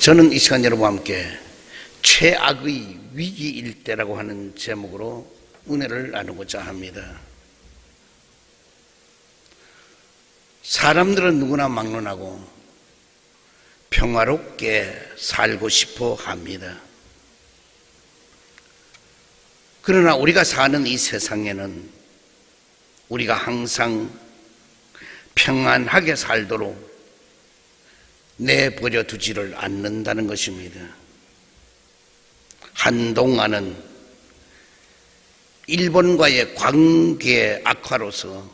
저는 이 시간 여러분과 함께 최악의 위기일 때라고 하는 제목으로 은혜를 나누고자 합니다. 사람들은 누구나 막론하고 평화롭게 살고 싶어 합니다. 그러나 우리가 사는 이 세상에는 우리가 항상 평안하게 살도록 내버려 두지를 않는다는 것입니다. 한동안은 일본과의 관계 악화로서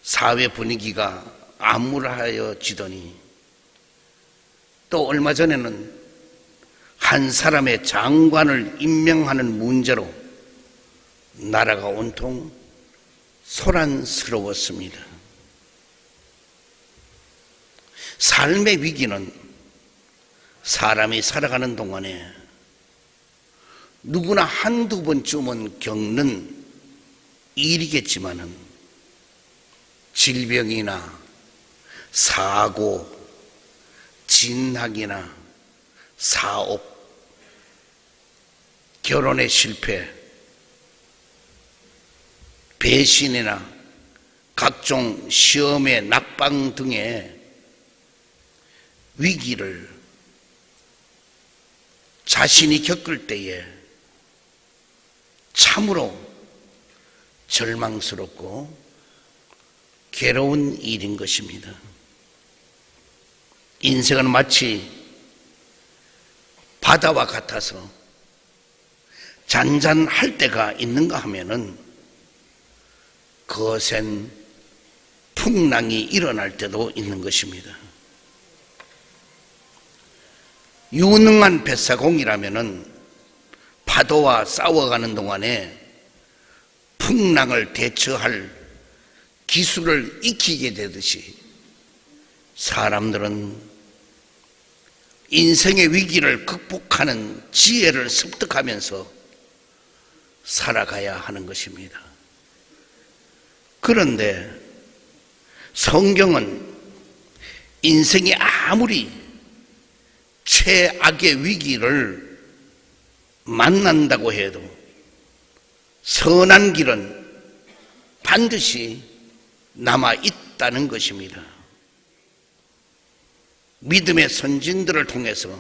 사회 분위기가 암울해지더니 또 얼마 전에는 한 사람의 장관을 임명하는 문제로 나라가 온통 소란스러웠습니다. 삶의 위기는 사람이 살아가는 동안에 누구나 한두 번쯤은 겪는 일이겠지만은 질병이나 사고, 진학이나 사업, 결혼의 실패, 배신이나 각종 시험의 낙방 등의 위기를 자신이 겪을 때에 참으로 절망스럽고 괴로운 일인 것입니다. 인생은 마치 바다와 같아서 잔잔할 때가 있는가 하면은 거센 풍랑이 일어날 때도 있는 것입니다. 유능한 뱃사공이라면은 파도와 싸워가는 동안에 풍랑을 대처할 기술을 익히게 되듯이 사람들은 인생의 위기를 극복하는 지혜를 습득하면서 살아가야 하는 것입니다. 그런데 성경은 인생이 아무리 최악의 위기를 만난다고 해도 선한 길은 반드시 남아 있다는 것입니다. 믿음의 선진들을 통해서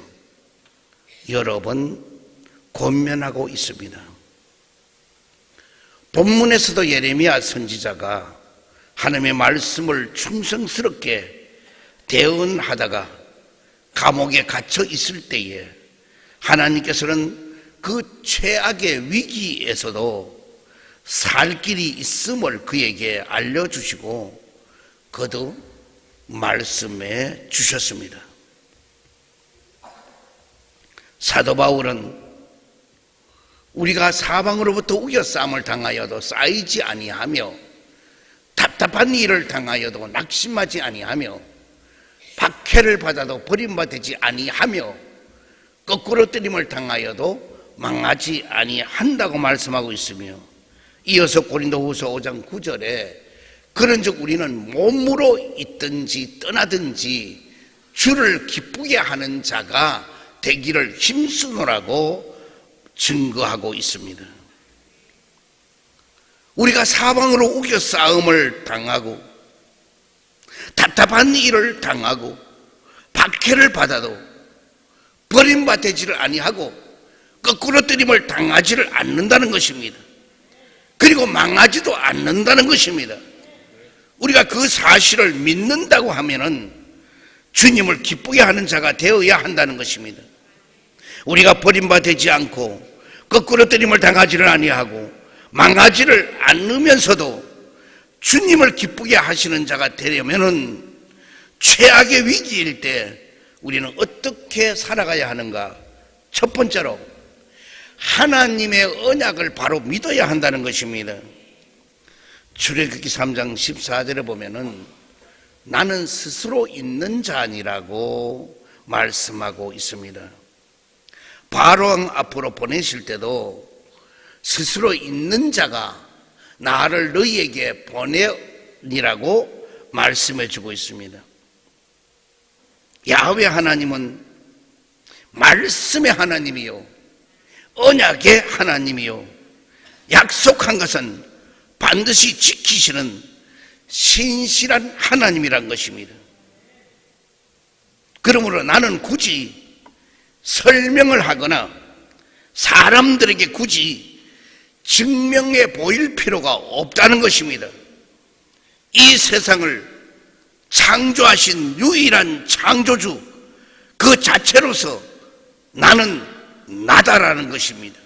여러 번 권면하고 있습니다. 본문에서도 예레미야 선지자가 하나님의 말씀을 충성스럽게 대언하다가 감옥에 갇혀 있을 때에 하나님께서는 그 최악의 위기에서도 살 길이 있음을 그에게 알려주시고 거듭 말씀해 주셨습니다. 사도 바울은 우리가 사방으로부터 우겨싸움을 당하여도 쌓이지 아니하며 답답한 일을 당하여도 낙심하지 아니하며 박해를 받아도 버림받지 아니하며 거꾸로 뜨림을 당하여도 망하지 아니한다고 말씀하고 있으며 이어서 고린도후서 5장 9절에 그런즉 우리는 몸으로 있든지 떠나든지 주를 기쁘게 하는 자가 되기를 힘쓰노라고 증거하고 있습니다. 우리가 사방으로 우겨 싸움을 당하고 답답한 일을 당하고 박해를 받아도 버림받지를 아니하고 거꾸로 뜨림을 당하지를 않는다는 것입니다. 그리고 망하지도 않는다는 것입니다. 우리가 그 사실을 믿는다고 하면은 주님을 기쁘게 하는 자가 되어야 한다는 것입니다. 우리가 버림받지 않고 거꾸로 뜨림을 당하지를 아니하고 망하지를 않으면서도 주님을 기쁘게 하시는 자가 되려면은 최악의 위기일 때 우리는 어떻게 살아가야 하는가? 첫 번째로 하나님의 언약을 바로 믿어야 한다는 것입니다. 출애굽기 3장 14절에 보면은 나는 스스로 있는 자 아니라고 말씀하고 있습니다. 바로왕 앞으로 보내실 때도 스스로 있는 자가 나를 너희에게 보내니라고 말씀해 주고 있습니다. 야훼 하나님은 말씀의 하나님이요, 언약의 하나님이요, 약속한 것은 반드시 지키시는 신실한 하나님이란 것입니다. 그러므로 나는 굳이 설명을 하거나 사람들에게 굳이 증명해 보일 필요가 없다는 것입니다. 이 세상을 창조하신 유일한 창조주 그 자체로서 나는 나다라는 것입니다.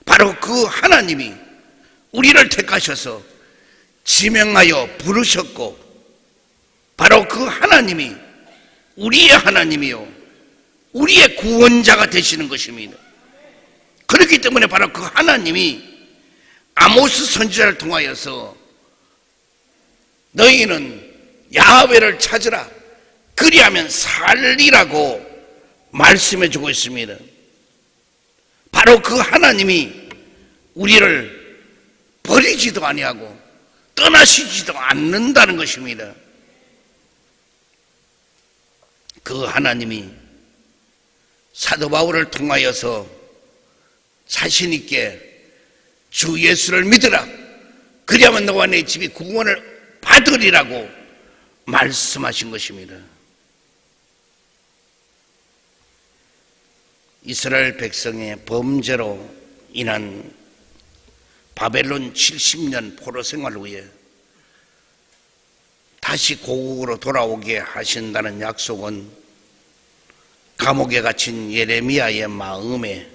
바로 그 하나님이 우리를 택하셔서 지명하여 부르셨고, 바로 그 하나님이 우리의 하나님이요, 우리의 구원자가 되시는 것입니다. 그렇기 때문에 바로 그 하나님이 아모스 선지자를 통하여서 너희는 야훼를 찾으라, 그리하면 살리라고 말씀해 주고 있습니다. 바로 그 하나님이 우리를 버리지도 아니하고 떠나시지도 않는다는 것입니다. 그 하나님이 사도 바울을 통하여서 자신 있게 주 예수를 믿으라, 그리하면 너와 내 집이 구원을 받으리라고 말씀하신 것입니다. 이스라엘 백성의 범죄로 인한 바벨론 70년 포로 생활 후에 다시 고국으로 돌아오게 하신다는 약속은 감옥에 갇힌 예레미야의 마음에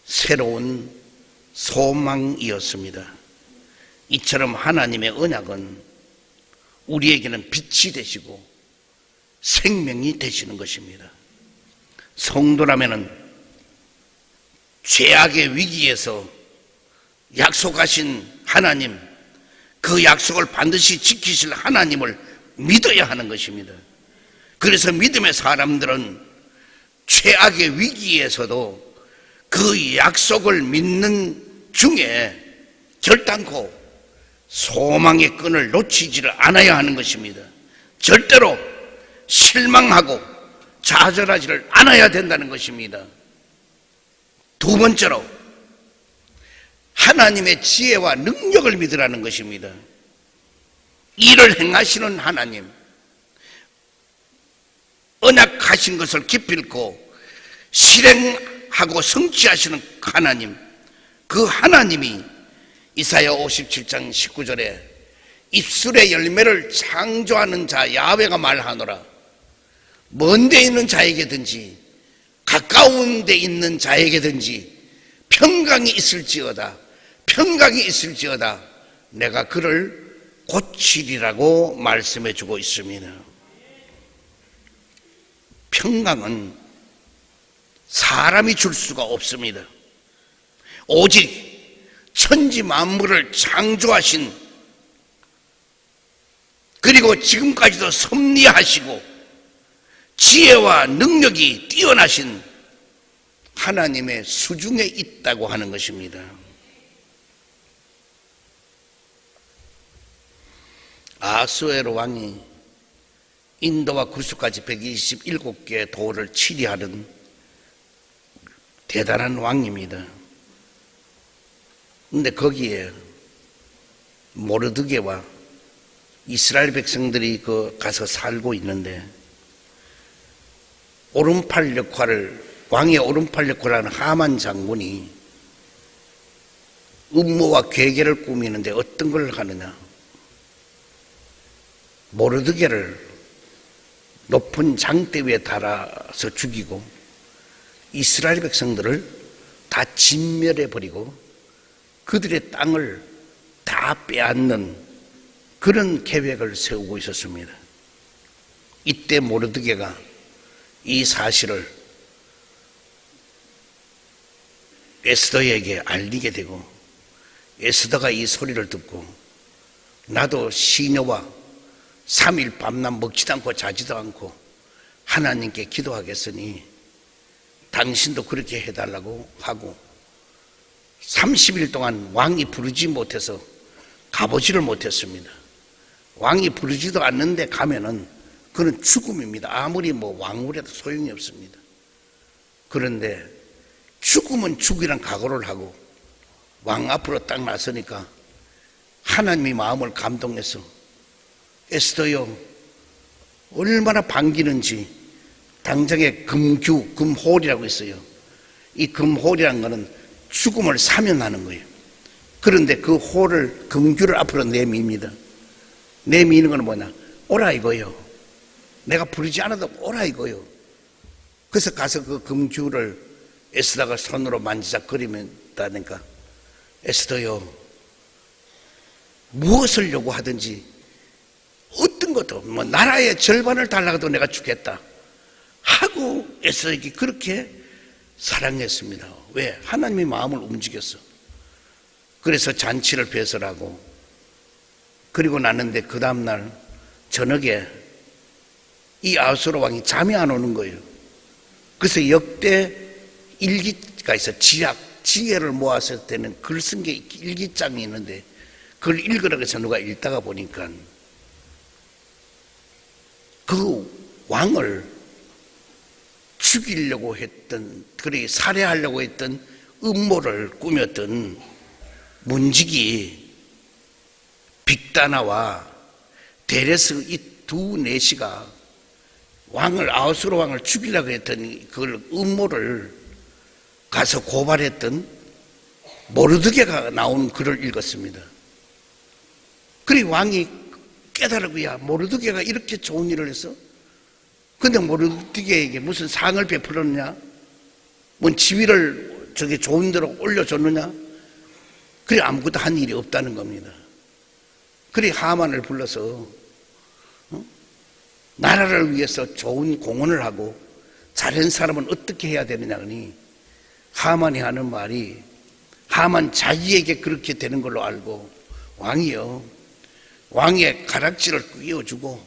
새로운 소망이었습니다. 이처럼 하나님의 언약은 우리에게는 빛이 되시고 생명이 되시는 것입니다. 성도라면은 죄악의 위기에서 약속하신 하나님, 그 약속을 반드시 지키실 하나님을 믿어야 하는 것입니다. 그래서 믿음의 사람들은 죄악의 위기에서도 그 약속을 믿는 중에 결단코 소망의 끈을 놓치지를 않아야 하는 것입니다. 절대로 실망하고 좌절하지를 않아야 된다는 것입니다. 두 번째로 하나님의 지혜와 능력을 믿으라는 것입니다. 일을 행하시는 하나님, 언약하신 것을 기필코 실행하고 성취하시는 하나님, 그 하나님이 이사야 57장 19절에 입술의 열매를 창조하는 자 야훼가 말하노라, 먼 데 있는 자에게든지 가까운 데 있는 자에게든지 평강이 있을지어다, 평강이 있을지어다, 내가 그를 고치리라고 말씀해 주고 있습니다. 평강은 사람이 줄 수가 없습니다. 오직 천지 만물을 창조하신, 그리고 지금까지도 섭리하시고 지혜와 능력이 뛰어나신 하나님의 수중에 있다고 하는 것입니다. 아수에로 왕이 인도와 구스까지 127개의 도를 치리하는 대단한 왕입니다. 그런데 거기에 모르드게와 이스라엘 백성들이 가서 살고 있는데, 오른팔 역할을, 왕의 오른팔 역할을 하는 하만 장군이 음모와 괴계를 꾸미는데 어떤 걸 하느냐, 모르드게를 높은 장대 위에 달아서 죽이고 이스라엘 백성들을 다 진멸해버리고 그들의 땅을 다 빼앗는 그런 계획을 세우고 있었습니다. 이때 모르드게가 이 사실을 에스더에게 알리게 되고, 에스더가 이 소리를 듣고 나도 시녀와 3일 밤낮 먹지도 않고 자지도 않고 하나님께 기도하겠으니 당신도 그렇게 해달라고 하고 30일 동안 왕이 부르지 못해서 가보지를 못했습니다. 왕이 부르지도 않는데 가면은 그 그는 죽음입니다. 아무리 왕후라도 소용이 없습니다. 그런데 죽으면 죽이란 각오를 하고 왕 앞으로 딱 나서니까 하나님이 마음을 감동해서 에스더요, 얼마나 반기는지 당장에 금홀이라고 있어요. 이 금홀이라는 것은 죽음을 사면하는 거예요. 그런데 그 홀을, 금규를 앞으로 내밉니다. 내미는 건 뭐냐? 오라 이거요. 내가 부르지 않아도 오라 이거요. 그래서 가서 그 금규를 에스더가 손으로 만지작거리면다니까, 에스더요, 무엇을 요구하든지 어떤 것도 나라의 절반을 달라도 내가 주겠다 하고 에스더에게 그렇게 사랑했습니다. 왜? 하나님의 마음을 움직였어. 그래서 잔치를 배설하고, 그리고 났는데 그 다음날 저녁에 이 아하수에로 왕이 잠이 안 오는 거예요. 그래서 역대 일기가 있어. 지혜를 모아서 되는 글 쓴 게 일기장이 있는데 그걸 읽으라고 해서 누가 읽다가 보니까 그 왕을 죽이려고 했던, 그리 살해하려고 했던 음모를 꾸몄던 문지기 빅다나와 데레스 이 두 내시가 아하수에로 왕을 죽이려고 했던 그걸 음모를 가서 고발했던 모르드게가 나온 글을 읽었습니다. 그리 왕이 깨달고, 야, 모르드게가 이렇게 좋은 일을 했어? 근데 모르드게에게 무슨 상을 베풀었느냐? 뭔 지위를 저게 좋은 데로 올려줬느냐? 그래 아무것도 한 일이 없다는 겁니다. 그래 하만을 불러서 나라를 위해서 좋은 공헌을 하고 잘한 사람은 어떻게 해야 되느냐 하니, 하만이 하는 말이, 하만 자기에게 그렇게 되는 걸로 알고 왕이요, 왕의 가락지를 끼워주고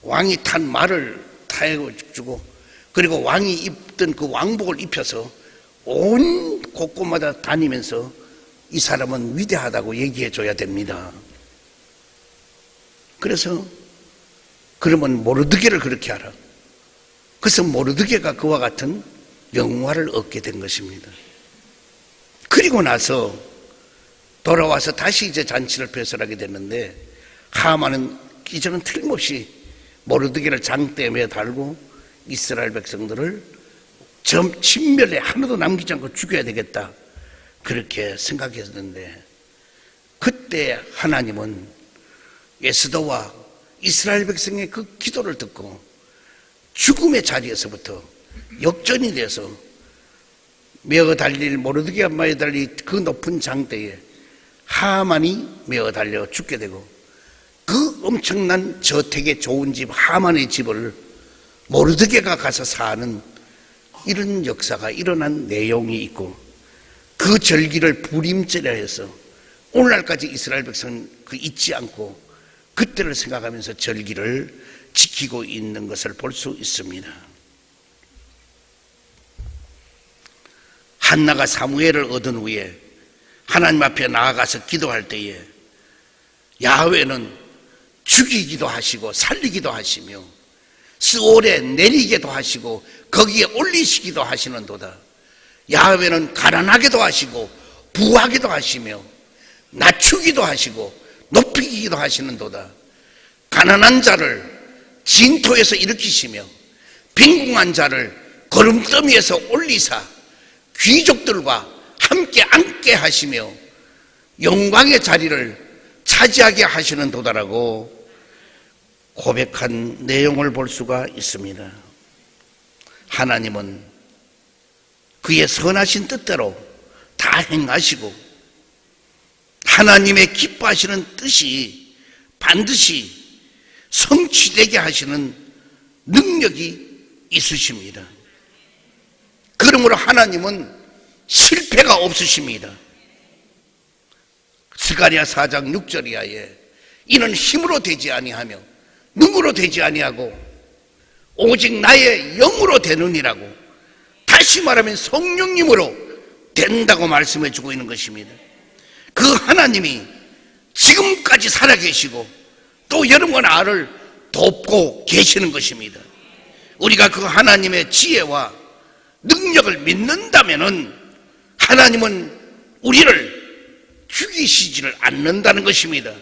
왕이 탄 말을 타여주고, 그리고 왕이 입던 그 왕복을 입혀서 온 곳곳마다 다니면서 이 사람은 위대하다고 얘기해 줘야 됩니다. 그래서 그러면 모르드게를 그렇게 하라. 그래서 모르드게가 그와 같은 영화를 얻게 된 것입니다. 그리고 나서 돌아와서 다시 이제 잔치를 배설하게 됐는데, 하만은 이제는 틀림없이 모르드게를 장대에 매달고 이스라엘 백성들을 진멸에 하나도 남기지 않고 죽여야 되겠다, 그렇게 생각했는데, 그때 하나님은 에스더와 이스라엘 백성의 그 기도를 듣고 죽음의 자리에서부터 역전이 돼서 메어 달릴, 모르드게가 메어 달릴 그 높은 장대에 하만이 메어 달려 죽게 되고, 그 엄청난 저택의 좋은 집 하만의 집을 모르드게가 가서 사는 이런 역사가 일어난 내용이 있고, 그 절기를 부림절이라 해서 오늘날까지 이스라엘 백성은 그 잊지 않고 그때를 생각하면서 절기를 지키고 있는 것을 볼 수 있습니다. 한나가 사무엘을 얻은 후에 하나님 앞에 나아가서 기도할 때에 야훼는 죽이기도 하시고 살리기도 하시며 스올에 내리게도 하시고 거기에 올리시기도 하시는도다. 야훼는 가난하게도 하시고 부하게도 하시며 낮추기도 하시고 높이기도 하시는도다. 가난한 자를 진토에서 일으키시며 빈궁한 자를 거름더미에서 올리사 귀족들과 함께 앉게 하시며 영광의 자리를 차지하게 하시는도다라고 고백한 내용을 볼 수가 있습니다. 하나님은 그의 선하신 뜻대로 다 행하시고 하나님의 기뻐하시는 뜻이 반드시 성취되게 하시는 능력이 있으십니다. 그러므로 하나님은 실패가 없으십니다. 스가랴 4장 6절 이하에 이는 힘으로 되지 아니하며 능으로 되지 아니하고 오직 나의 영으로 되느니라고, 다시 말하면 성령님으로 된다고 말씀해 주고 있는 것입니다. 그 하나님이 지금까지 살아계시고 또 여러분과 나를 돕고 계시는 것입니다. 우리가 그 하나님의 지혜와 능력을 믿는다면은 하나님은 우리를 죽이시지를 않는다는 것입니다.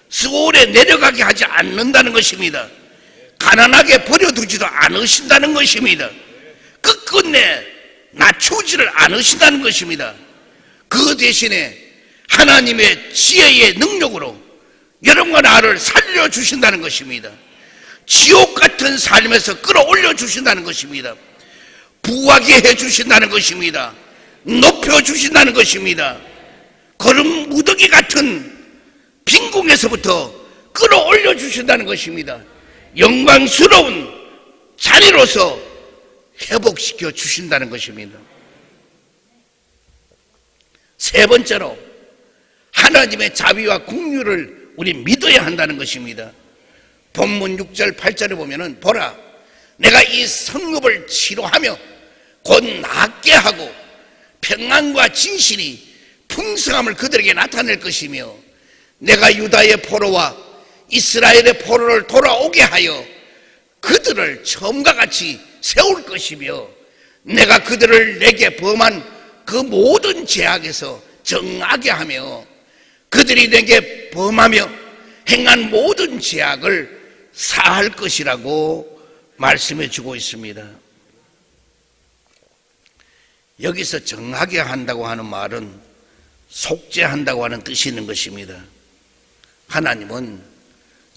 수월에 내려가게 하지 않는다는 것입니다. 가난하게 버려두지도 않으신다는 것입니다. 끝끝내 낮추지를 않으신다는 것입니다. 그 대신에 하나님의 지혜의 능력으로 여러분과 나를 살려주신다는 것입니다. 지옥 같은 삶에서 끌어올려 주신다는 것입니다. 부하게 해주신다는 것입니다. 높여주신다는 것입니다. 거름 무더기 같은 빈궁에서부터 끌어올려 주신다는 것입니다. 영광스러운 자리로서 회복시켜 주신다는 것입니다. 세 번째로 하나님의 자비와 긍휼을 우리 믿어야 한다는 것입니다. 본문 6절 8절에 보면은 보라 내가 이 성읍을 치료하며 곧 낫게 하고 평안과 진실이 풍성함을 그들에게 나타낼 것이며 내가 유다의 포로와 이스라엘의 포로를 돌아오게 하여 그들을 처음과 같이 세울 것이며 내가 그들을 내게 범한 그 모든 죄악에서 정하게 하며 그들이 내게 범하며 행한 모든 죄악을 사할 것이라고 말씀해 주고 있습니다. 여기서 정하게 한다고 하는 말은 속죄한다고 하는 뜻이 있는 것입니다. 하나님은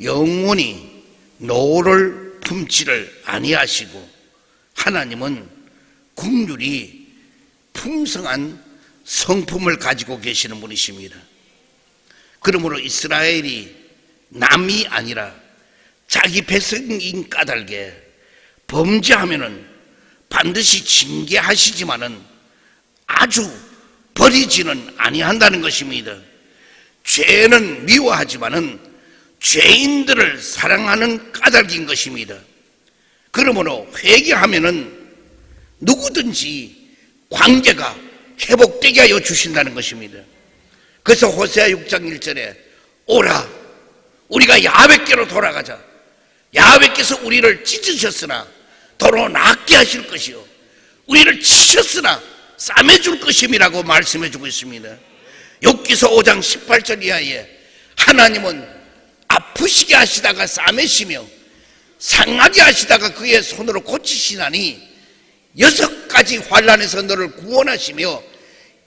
영원히 노를 품지를 아니하시고 하나님은 긍휼이 풍성한 성품을 가지고 계시는 분이십니다. 그러므로 이스라엘이 남이 아니라 자기 백성인 까닭에 범죄하면은 반드시 징계하시지만은 아주 버리지는 아니한다는 것입니다. 죄는 미워하지만은 죄인들을 사랑하는 까닭인 것입니다. 그러므로 회개하면은 누구든지 관계가 회복되게 하여 주신다는 것입니다. 그래서 호세아 6장 1절에 오라 우리가 야훼께로 돌아가자. 야훼께서 우리를 찢으셨으나 더러 낫게 하실 것이요 우리를 치셨으나 싸매줄 것임이라고 말씀해 주고 있습니다. 욥기서 5장 18절 이하에 하나님은 아프시게 하시다가 싸매시며 상하게 하시다가 그의 손으로 고치시나니 6가지 환난에서 너를 구원하시며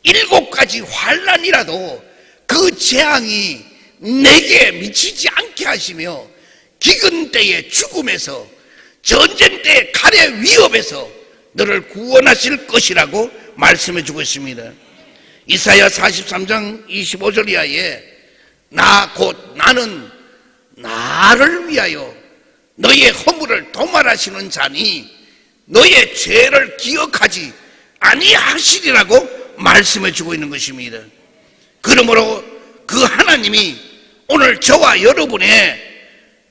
7가지 환난이라도 그 재앙이 내게 미치지 않게 하시며 기근 때의 죽음에서 전쟁 때의 칼의 위협에서 너를 구원하실 것이라고 말씀해 주고 있습니다. 이사야 43장 25절 이하에 나 곧 나는 나를 위하여 너의 허물을 도말하시는 자니 너의 죄를 기억하지 아니하시리라고 말씀해 주고 있는 것입니다. 그러므로 그 하나님이 오늘 저와 여러분의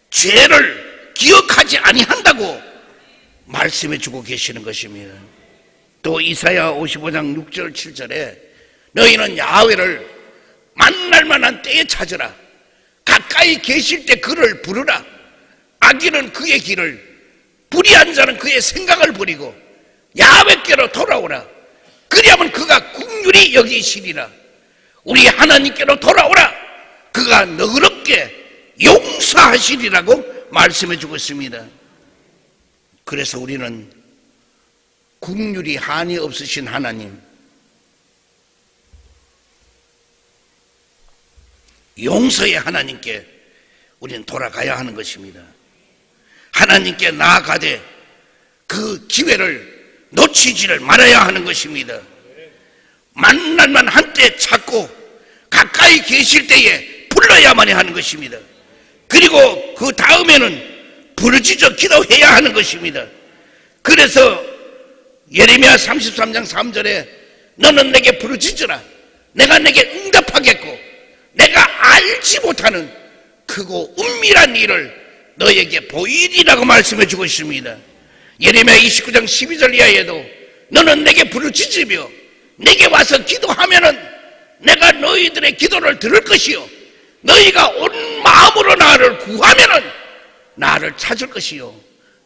죄를 기억하지 아니한다고 말씀해 주고 계시는 것입니다. 또 이사야 55장 6절 7절에 너희는 야훼를 만날 만한 때에 찾으라. 가까이 계실 때 그를 부르라. 악인은 그의 길을 불의한 자는 그의 생각을 버리고 야훼께로 돌아오라. 그리하면 그가 긍휼히 여기시리라. 우리 하나님께로 돌아오라. 그가 너그럽게 용서하시리라고 말씀해 주고 있습니다. 그래서 우리는 긍휼이 한이 없으신 하나님, 용서의 하나님께 우리는 돌아가야 하는 것입니다. 하나님께 나아가되 그 기회를 놓치지를 말아야 하는 것입니다. 만날만 한때 찾고 가까이 계실 때에 불러야만 하는 것입니다. 그리고 그 다음에는 부르짖어 기도해야 하는 것입니다. 그래서 예레미야 33장 3절에 너는 내게 부르짖으라. 내가 내게 응답하겠고 내가 알지 못하는 크고 은밀한 일을 너에게 보이리라고 말씀해 주고 있습니다. 예레미야 29장 12절 이하에도 너는 내게 부르짖으며 내게 와서 기도하면은 내가 너희들의 기도를 들을 것이요 너희가 온 마음으로 나를 구하면은 나를 찾을 것이요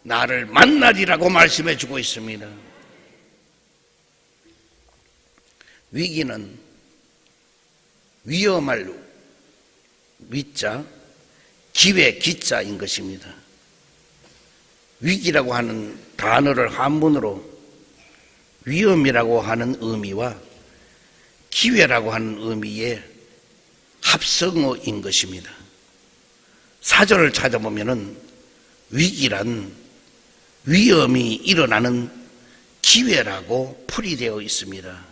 나를 만나리라고 말씀해 주고 있습니다. 위기는 위험할 위자, 기회 기자인 것입니다. 위기라고 하는 단어를 한문으로 위험이라고 하는 의미와 기회라고 하는 의미의 합성어인 것입니다. 사전을 찾아보면은 위기란 위험이 일어나는 기회라고 풀이되어 있습니다.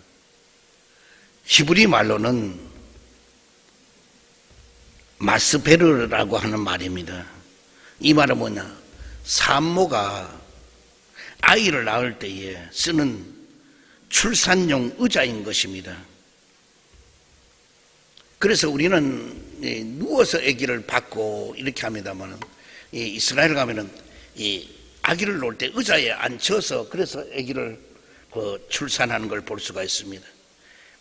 히브리 말로는 마스베르라고 하는 말입니다. 이 말은 뭐냐? 산모가 아이를 낳을 때에 쓰는 출산용 의자인 것입니다. 그래서 우리는 누워서 아기를 받고 이렇게 합니다만, 이스라엘 가면은 아기를 놓을 때 의자에 앉혀서 그래서 아기를 출산하는 걸 볼 수가 있습니다.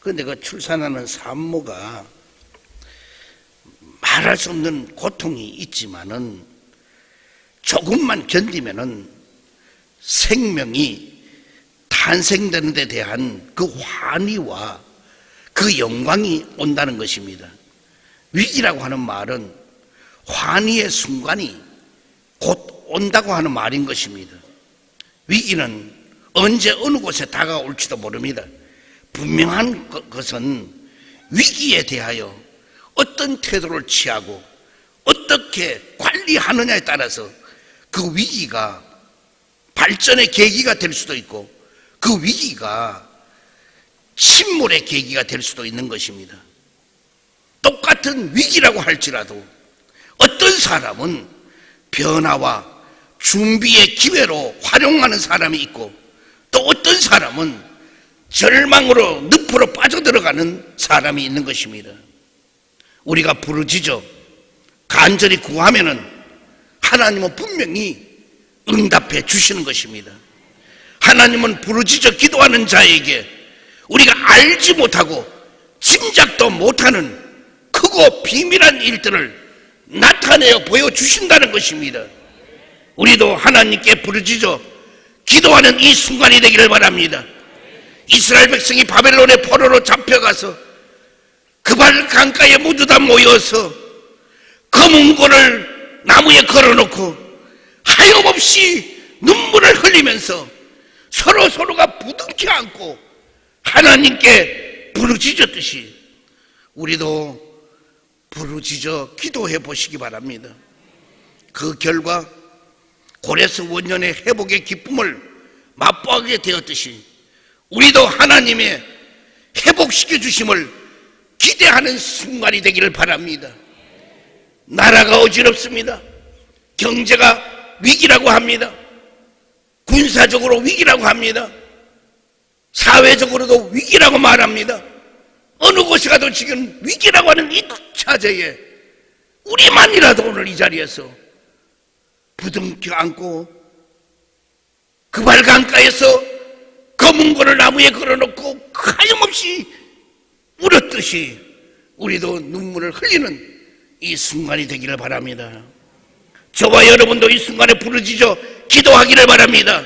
그런데 그 출산하는 산모가 말할 수 없는 고통이 있지만은 조금만 견디면은 생명이 탄생되는 데 대한 그 환희와 그 영광이 온다는 것입니다. 위기라고 하는 말은 환희의 순간이 곧 온다고 하는 말인 것입니다. 위기는 언제 어느 곳에 다가올지도 모릅니다. 분명한 것은 위기에 대하여 어떤 태도를 취하고 어떻게 관리하느냐에 따라서 그 위기가 발전의 계기가 될 수도 있고 그 위기가 침몰의 계기가 될 수도 있는 것입니다. 똑같은 위기라고 할지라도 어떤 사람은 변화와 준비의 기회로 활용하는 사람이 있고 또 어떤 사람은 절망으로 늪으로 빠져들어가는 사람이 있는 것입니다. 우리가 부르짖어 간절히 구하면은 하나님은 분명히 응답해 주시는 것입니다. 하나님은 부르짖어 기도하는 자에게 우리가 알지 못하고 짐작도 못하는 크고 비밀한 일들을 나타내어 보여주신다는 것입니다. 우리도 하나님께 부르짖어 기도하는 이 순간이 되기를 바랍니다. 이스라엘 백성이 바벨론의 포로로 잡혀가서 그발 강가에 모두 다 모여서 검은 고를 나무에 걸어놓고 하염없이 눈물을 흘리면서 서로가 부둥켜 안고 하나님께 부르짖었듯이 우리도 부르짖어 기도해 보시기 바랍니다. 그 결과 고레스 원년의 회복의 기쁨을 맛보게 되었듯이 우리도 하나님의 회복시켜 주심을 기대하는 순간이 되기를 바랍니다. 나라가 어지럽습니다. 경제가 위기라고 합니다. 군사적으로 위기라고 합니다. 사회적으로도 위기라고 말합니다. 어느 곳에 가도 지금 위기라고 하는 이 차제에 우리만이라도 오늘 이 자리에서 부둥켜 안고 그발 강가에서 검은 고를 나무에 걸어놓고 하염없이 울었듯이 우리도 눈물을 흘리는 이 순간이 되기를 바랍니다. 저와 여러분도 이 순간에 부르짖어 기도하기를 바랍니다.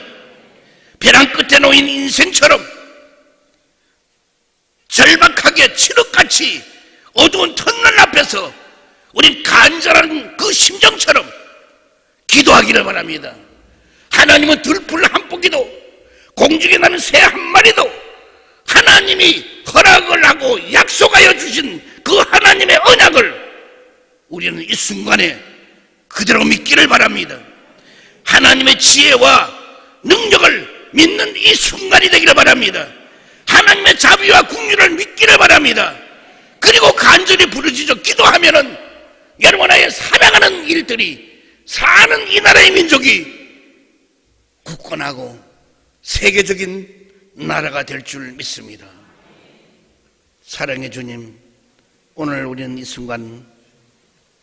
벼랑 끝에 놓인 인생처럼 절박하게 칠흑같이 어두운 터널 앞에서 우린 간절한 그 심정처럼 기도하기를 바랍니다. 하나님은 들풀 한 포기도 공중에 나는 새 한 마리도 하나님이 허락을 하고 약속하여 주신 그 하나님의 언약을 우리는 이 순간에 그대로 믿기를 바랍니다. 하나님의 지혜와 능력을 믿는 이 순간이 되기를 바랍니다. 하나님의 자비와 긍휼을 믿기를 바랍니다. 그리고 간절히 부르짖어 기도하면은 여러분의 살아가는 일들이 사는 이 나라의 민족이 굳건하고 세계적인 나라가 될 줄 믿습니다. 사랑의 주님, 오늘 우리는 이 순간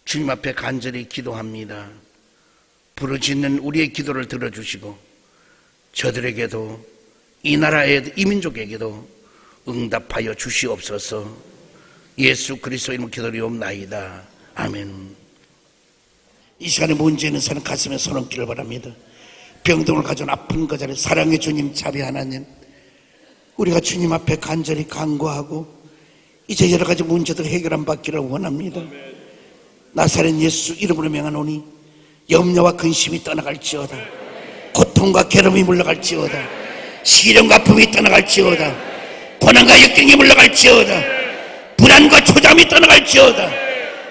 주님 앞에 간절히 기도합니다. 부르짖는 우리의 기도를 들어주시고 저들에게도 이 나라의 이 민족에게도 응답하여 주시옵소서. 예수 그리스도 이름으로 기도드리옵나이다. 아멘. 이 시간에 문제 있는 사람 가슴에 손 얹기를 바랍니다. 병동을 가져온 아픈 그 자리에 사랑의 주님, 자비 하나님, 우리가 주님 앞에 간절히 간구하고 이제 여러 가지 문제들 해결한 받기를 원합니다. 나사렛 예수 이름으로 명하노니 염려와 근심이 떠나갈지어다. 고통과 괴로움이 물러갈지어다. 시련과 아픔이 떠나갈지어다. 고난과 역경이 물러갈지어다. 불안과 초잠이 떠나갈지어다.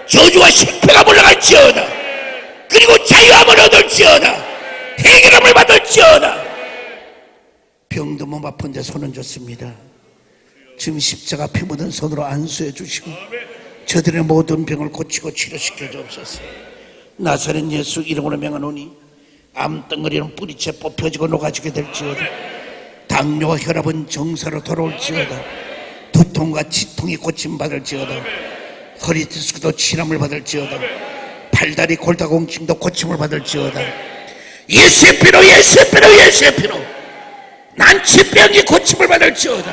저주와 실패가 물러갈지어다. 그리고 자유함을 얻을지어다. 해결함을 받을지어다. 병도 몸 아픈데 손은 줬습니다. 지금 십자가 피 묻은 손으로 안수해 주시고 저들의 모든 병을 고치고 치료시켜 주옵소서. 나사렛 예수 이름으로 명하노니 암덩어리는 뿌리채 뽑혀지고 녹아지게 될지어다. 당뇨와 혈압은 정사로 돌아올지어다. 두통과 치통이 고침받을지어다. 허리 디스크도 치료를 받을지어다. 팔다리 골다공증도 고침을 받을지어다. 예수의 피로, 예수의 피로, 예수의 피로 난치병이 고침을 받을지어다.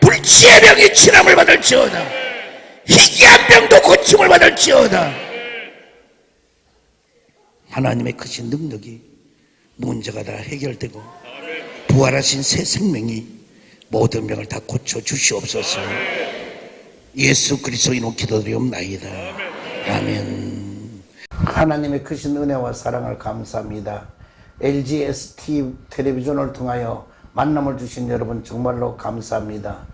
불치의 병이 치료를 받을지어다. 희귀한 병도 고침을 받을지어다. 하나님의 크신 능력이 문제가 다 해결되고 부활하신 새 생명이 모든 병을 다 고쳐 주시옵소서. 예수 그리스도 이름 기도드리옵나이다. 아멘. 하나님의 크신 은혜와 사랑을 감사합니다. LGST 텔레비전을 통하여 만남을 주신 여러분 정말로 감사합니다.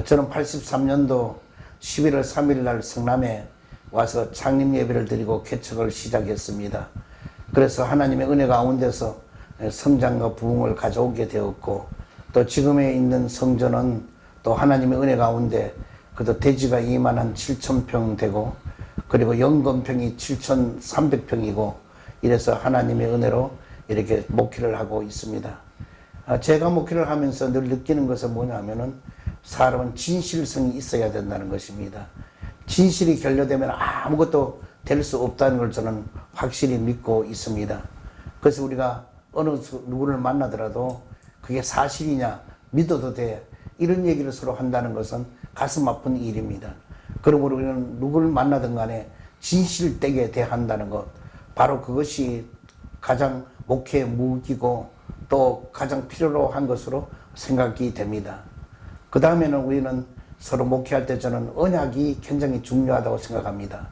저는 83년도 11월 3일 날 성남에 와서 창립 예배를 드리고 개척을 시작했습니다. 그래서 하나님의 은혜 가운데서 성장과 부흥을 가져오게 되었고, 또 지금에 있는 성전은 또 하나님의 은혜 가운데 그도 대지가 2만 7,000평 되고, 그리고 연건평이 7,300평이고, 이래서 하나님의 은혜로 이렇게 목회를 하고 있습니다. 제가 목회를 하면서 늘 느끼는 것은 뭐냐면은 사람은 진실성이 있어야 된다는 것입니다. 진실이 결여되면 아무것도 될 수 없다는 걸 저는 확실히 믿고 있습니다. 그래서 우리가 어느 누구를 만나더라도 그게 사실이냐 믿어도 돼 이런 얘기를 서로 한다는 것은 가슴 아픈 일입니다. 그러므로 우리는 누구를 만나든 간에 진실되게 대한다는 것, 바로 그것이 가장 목회의 무기고 또 가장 필요로 한 것으로 생각이 됩니다. 그 다음에는 우리는 서로 목회할 때 저는 언약이 굉장히 중요하다고 생각합니다.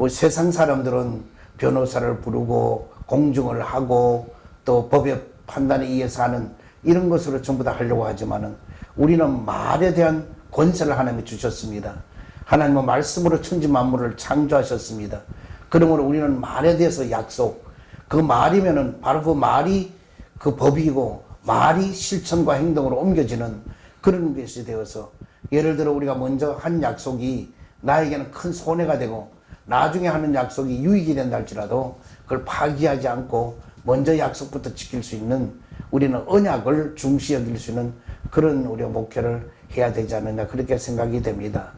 세상 사람들은 변호사를 부르고 공증을 하고 또 법의 판단에 의해서 하는 이런 것으로 전부 다 하려고 하지만은 우리는 말에 대한 권세를 하나님이 주셨습니다. 하나님은 말씀으로 천지 만물을 창조하셨습니다. 그러므로 우리는 말에 대해서 약속, 그 말이면은 바로 그 말이 그 법이고 말이 실천과 행동으로 옮겨지는 그런 것이 되어서, 예를 들어 우리가 먼저 한 약속이 나에게는 큰 손해가 되고 나중에 하는 약속이 유익이 된다 할지라도 그걸 파기하지 않고 먼저 약속부터 지킬 수 있는, 우리는 언약을 중시 여길 수 있는 그런 우리가 목회를 해야 되지 않느냐, 그렇게 생각이 됩니다.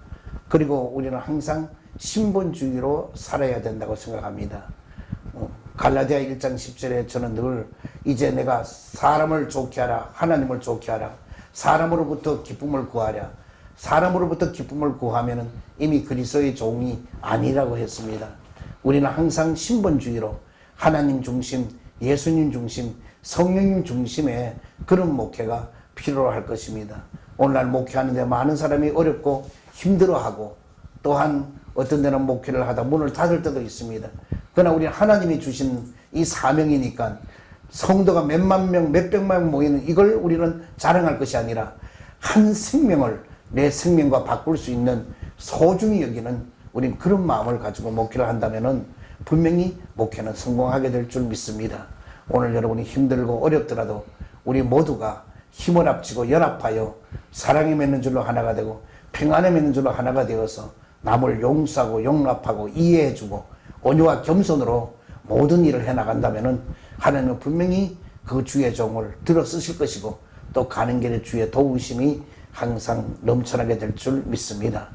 그리고 우리는 항상 신본주의로 살아야 된다고 생각합니다. 갈라디아 1장 10절에 저는 늘 이제 내가 사람을 좋게 하라, 하나님을 좋게 하라, 사람으로부터 기쁨을 구하랴. 사람으로부터 기쁨을 구하면은 이미 그리스도의 종이 아니라고 했습니다. 우리는 항상 신본주의로 하나님 중심, 예수님 중심, 성령님 중심의 그런 목회가 필요로 할 것입니다. 오늘날 목회하는데 많은 사람이 어렵고 힘들어하고, 또한 어떤 데는 목회를 하다 문을 닫을 때도 있습니다. 그러나 우리는 하나님이 주신 이 사명이니까 성도가 몇만 명, 몇백만 명 모이는 이걸 우리는 자랑할 것이 아니라 한 생명을 내 생명과 바꿀 수 있는 소중히 여기는 우린 그런 마음을 가지고 목회를 한다면은 분명히 목회는 성공하게 될 줄 믿습니다. 오늘 여러분이 힘들고 어렵더라도 우리 모두가 힘을 합치고 연합하여 사랑에 맺는 줄로 하나가 되고 평안에 맺는 줄로 하나가 되어서 남을 용서하고 용납하고 이해해주고 온유와 겸손으로 모든 일을 해나간다면은 하나님은 분명히 그 주의 종을 들어 쓰실 것이고 또 가는 길에 주의 도우심이 항상 넘쳐나게 될 줄 믿습니다.